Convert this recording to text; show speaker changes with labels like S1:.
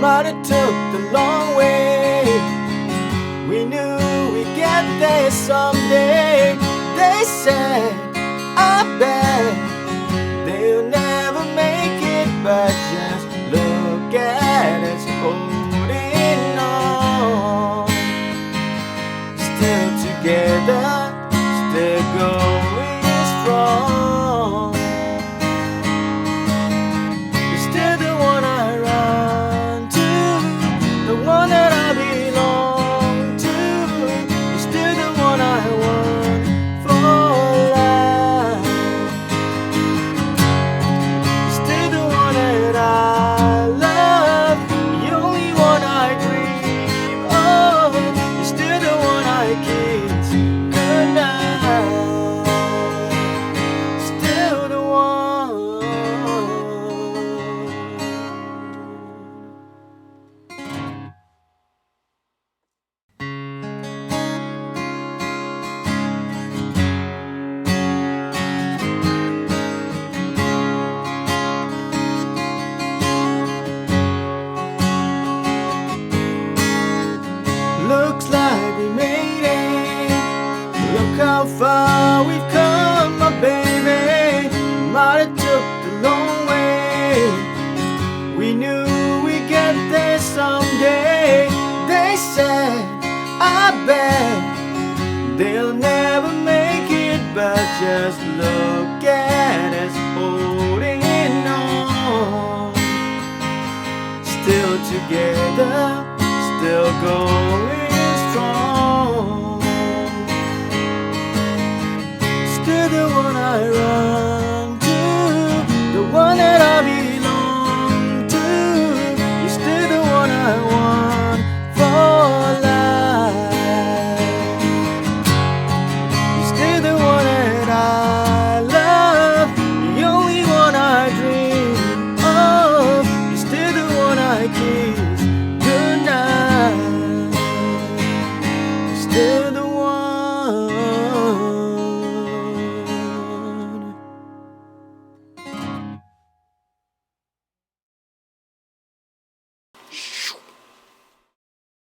S1: might have took the long way. We knew we'd get there someday. They said, I bet they'll never make it, but just look at us holding on. Still together, still going strong. You're still the one I run to, the one that I belong to. You're still the one I want for life. You're still the one that I love, the only one I dream of. You're still the one I kiss goodnight. Still the one. Looks like we made it. Look how far we've come, my baby. Might have took the long way. We knew we'd get there someday. They said, I bet they'll never make it, but just look at us holding on. Still together, still going